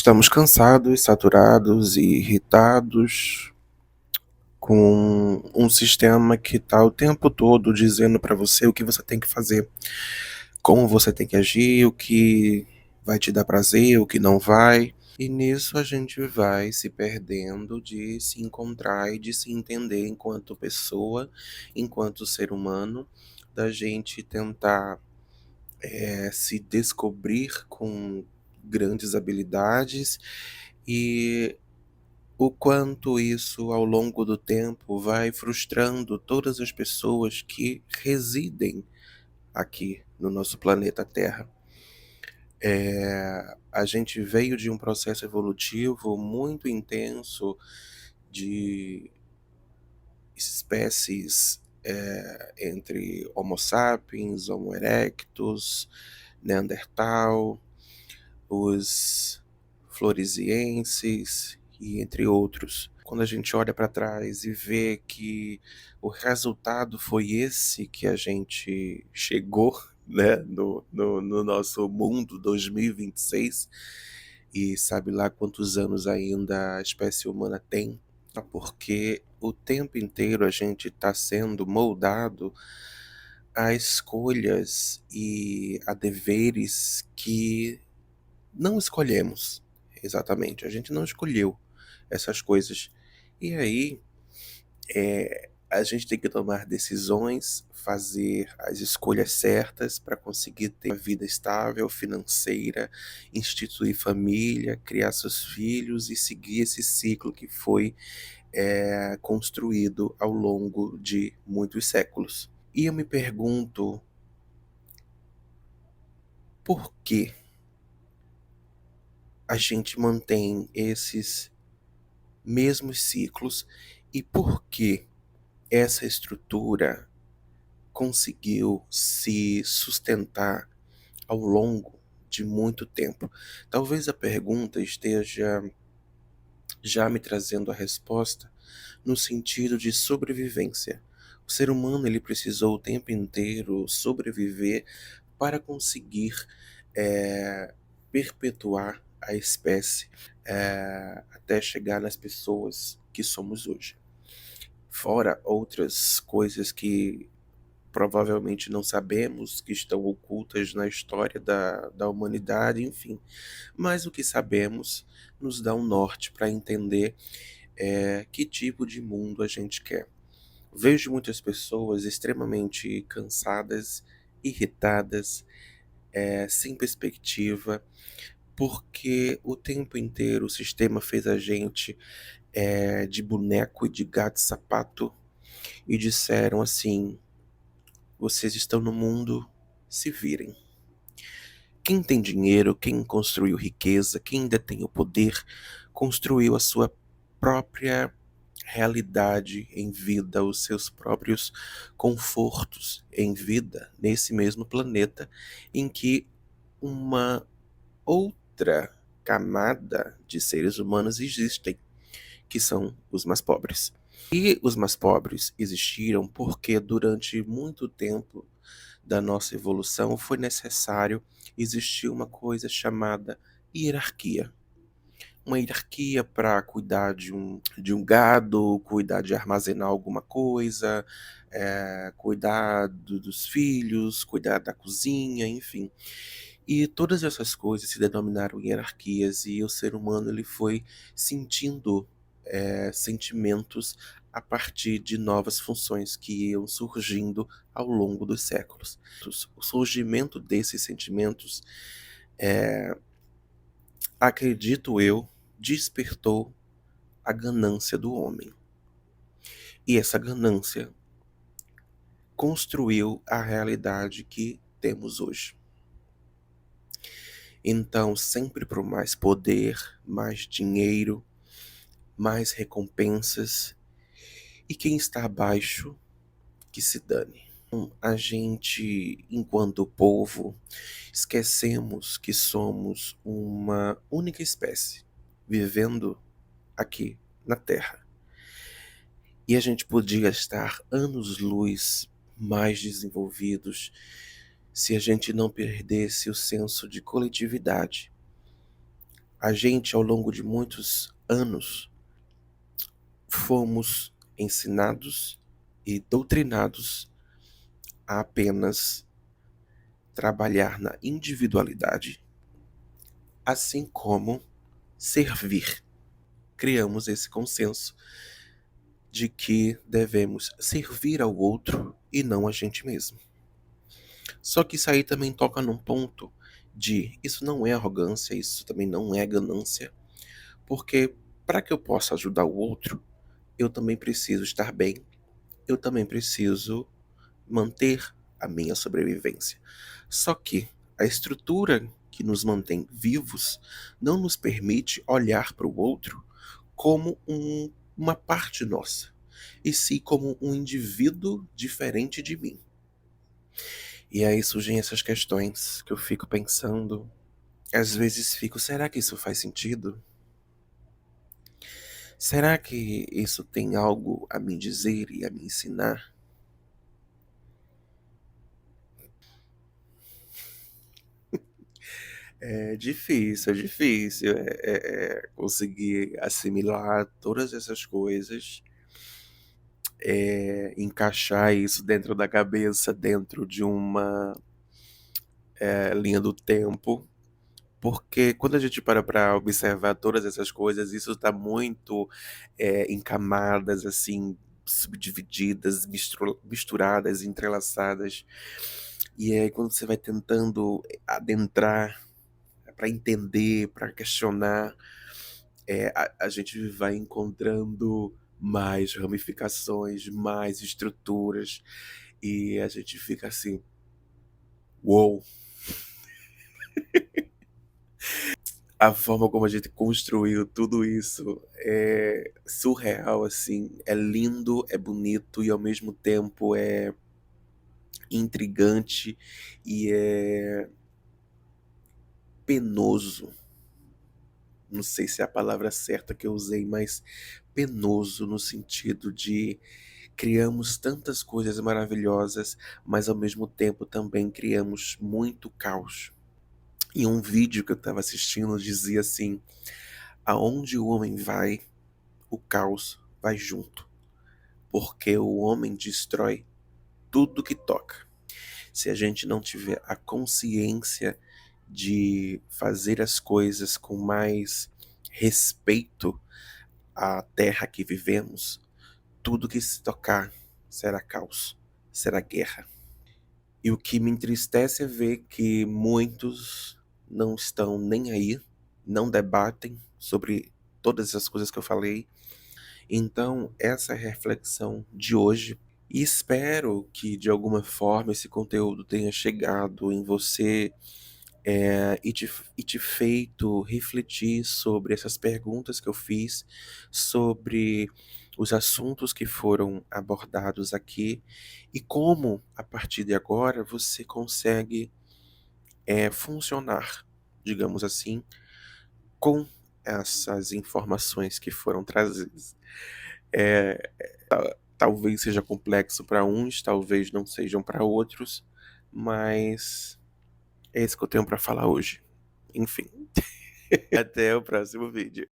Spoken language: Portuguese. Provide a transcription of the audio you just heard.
Estamos cansados, saturados e irritados com um sistema que está o tempo todo dizendo para você o que você tem que fazer, como você tem que agir, o que vai te dar prazer, o que não vai. E nisso a gente vai se perdendo de se encontrar e de se entender enquanto pessoa, enquanto ser humano, da gente tentar se descobrir com grandes habilidades e o quanto isso, ao longo do tempo, vai frustrando todas as pessoas que residem aqui no nosso planeta Terra. A gente veio de um processo evolutivo muito intenso de espécies entre Homo sapiens, Homo erectus, Neandertal, os floresienses e entre outros. Quando a gente olha para trás e vê que o resultado foi esse que a gente chegou, né, no nosso mundo 2026, e sabe lá quantos anos ainda a espécie humana tem, porque o tempo inteiro a gente está sendo moldado a escolhas e a deveres que não escolhemos, exatamente, a gente não escolheu essas coisas. E aí, a gente tem que tomar decisões, fazer as escolhas certas para conseguir ter uma vida estável, financeira, instituir família, criar seus filhos e seguir esse ciclo que foi construído ao longo de muitos séculos. E eu me pergunto por que a gente mantém esses mesmos ciclos e por que essa estrutura conseguiu se sustentar ao longo de muito tempo. Talvez a pergunta esteja já me trazendo a resposta no sentido de sobrevivência. O ser humano ele precisou o tempo inteiro sobreviver para conseguir perpetuar a espécie até chegar nas pessoas que somos hoje. Fora outras coisas que provavelmente não sabemos, que estão ocultas na história da humanidade, enfim. Mas o que sabemos nos dá um norte para entender que tipo de mundo a gente quer. Vejo muitas pessoas extremamente cansadas, irritadas, sem perspectiva, porque o tempo inteiro o sistema fez a gente de boneco e de gato-sapato e disseram assim: vocês estão no mundo, se virem. Quem tem dinheiro, quem construiu riqueza, quem detém o poder, construiu a sua própria realidade em vida, os seus próprios confortos em vida, nesse mesmo planeta, em que uma outra camada de seres humanos existem, que são os mais pobres. E os mais pobres existiram porque durante muito tempo da nossa evolução foi necessário existir uma coisa chamada hierarquia. Uma hierarquia para cuidar de um gado, cuidar de armazenar alguma coisa, cuidar dos filhos, cuidar da cozinha, enfim. E todas essas coisas se denominaram hierarquias e o ser humano ele foi sentindo sentimentos a partir de novas funções que iam surgindo ao longo dos séculos. O surgimento desses sentimentos, acredito eu, despertou a ganância do homem. E essa ganância construiu a realidade que temos hoje. Então, sempre por mais poder, mais dinheiro, mais recompensas, e quem está abaixo, que se dane. A gente, enquanto povo, esquecemos que somos uma única espécie vivendo aqui na Terra. E a gente podia estar anos-luz mais desenvolvidos se a gente não perdesse o senso de coletividade. A gente, ao longo de muitos anos, fomos ensinados e doutrinados a apenas trabalhar na individualidade, assim como servir. Criamos esse consenso de que devemos servir ao outro e não a gente mesmo. Só que isso aí também toca num ponto de isso não é arrogância, isso também não é ganância, porque para que eu possa ajudar o outro, eu também preciso estar bem, eu também preciso manter a minha sobrevivência. Só que a estrutura que nos mantém vivos não nos permite olhar para o outro como uma parte nossa, e sim como um indivíduo diferente de mim. E aí surgem essas questões que eu fico pensando. Às vezes fico, será que isso faz sentido? Será que isso tem algo a me dizer e a me ensinar? É difícil conseguir assimilar todas essas coisas, encaixar isso dentro da cabeça, dentro de uma linha do tempo, porque quando a gente para observar todas essas coisas, isso está muito em camadas assim, subdivididas, misturadas, entrelaçadas. E aí, quando você vai tentando adentrar para entender, para questionar, a gente vai encontrando mais ramificações, mais estruturas, e a gente fica assim, uou! A forma como a gente construiu tudo isso é surreal, assim, é lindo, é bonito e ao mesmo tempo é intrigante e é penoso. Não sei se é a palavra certa que eu usei, mas penoso no sentido de criamos tantas coisas maravilhosas, mas ao mesmo tempo também criamos muito caos. E um vídeo que eu estava assistindo dizia assim: aonde o homem vai, o caos vai junto, porque o homem destrói tudo que toca. Se a gente não tiver a consciência de fazer as coisas com mais respeito à terra que vivemos, tudo que se tocar será caos, será guerra. E o que me entristece é ver que muitos não estão nem aí, não debatem sobre todas as coisas que eu falei. Então, essa é a reflexão de hoje. E espero que de alguma forma esse conteúdo tenha chegado em você e te feito refletir sobre essas perguntas que eu fiz, sobre os assuntos que foram abordados aqui e como, a partir de agora, você consegue funcionar, digamos assim, com essas informações que foram trazidas. É, talvez seja complexo para uns, talvez não sejam para outros, mas é isso que eu tenho para falar hoje. Enfim, até o próximo vídeo.